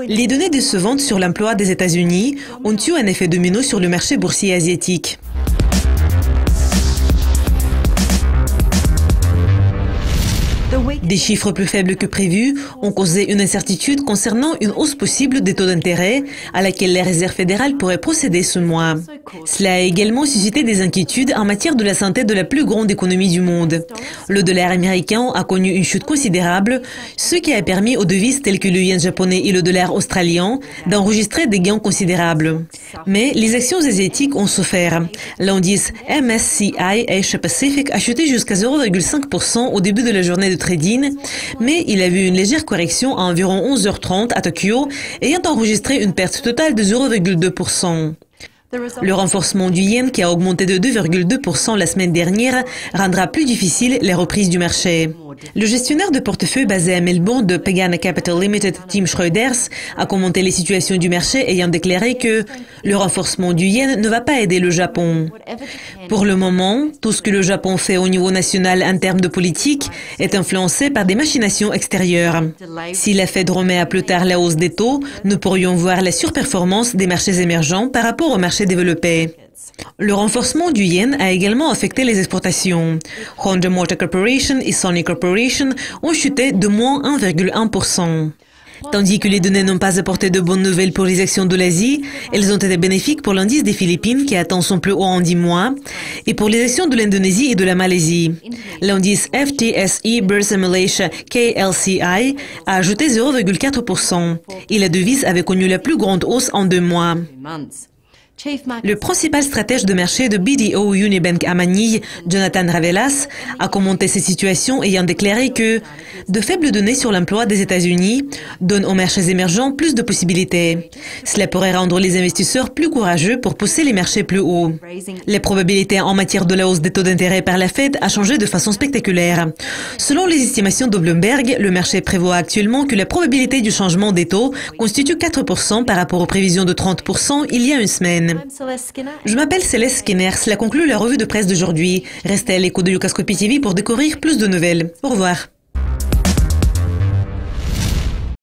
Les données décevantes sur l'emploi des États-Unis ont eu un effet domino sur le marché boursier asiatique. Des chiffres plus faibles que prévus ont causé une incertitude concernant une hausse possible des taux d'intérêt à laquelle la Réserve fédérale pourrait procéder ce mois. Cela a également suscité des inquiétudes en matière de la santé de la plus grande économie du monde. Le dollar américain a connu une chute considérable, ce qui a permis aux devises telles que le yen japonais et le dollar australien d'enregistrer des gains considérables. Mais les actions asiatiques ont souffert. L'indice MSCI Asia Pacific a chuté jusqu'à 0,5% au début de la journée de trading, mais il a vu une légère correction à environ 11h30 à Tokyo, ayant enregistré une perte totale de 0,2%. Le renforcement du yen, qui a augmenté de 2,2% la semaine dernière, rendra plus difficile la reprise du marché. Le gestionnaire de portefeuille basé à Melbourne de Pegana Capital Limited, Tim Schroeders, a commenté les situations du marché ayant déclaré que le renforcement du yen ne va pas aider le Japon. Pour le moment, tout ce que le Japon fait au niveau national en termes de politique est influencé par des machinations extérieures. Si la Fed remet à plus tard la hausse des taux, nous pourrions voir la surperformance des marchés émergents par rapport aux marchés développés. Le renforcement du yen a également affecté les exportations. Honda Motor Corporation et Sony Corporation ont chuté de moins 1,1%. Tandis que les données n'ont pas apporté de bonnes nouvelles pour les actions de l'Asie, elles ont été bénéfiques pour l'indice des Philippines qui atteint son plus haut en 10 mois et pour les actions de l'Indonésie et de la Malaisie. L'indice FTSE Bursa Malaysia KLCI a ajouté 0,4% et la devise avait connu la plus grande hausse en 2 mois. Le principal stratège de marché de BDO Unibank à Manille, Jonathan Ravelas, a commenté ces situations ayant déclaré que de faibles données sur l'emploi des États-Unis donnent aux marchés émergents plus de possibilités. Cela pourrait rendre les investisseurs plus courageux pour pousser les marchés plus haut. Les probabilités en matière de la hausse des taux d'intérêt par la Fed a changé de façon spectaculaire. Selon les estimations de Bloomberg, le marché prévoit actuellement que la probabilité du changement des taux constitue 4% par rapport aux prévisions de 30% il y a une semaine. Je m'appelle Céleste Skinner, cela conclut la revue de presse d'aujourd'hui. Restez à l'écoute de Yucascopy TV pour découvrir plus de nouvelles. Au revoir.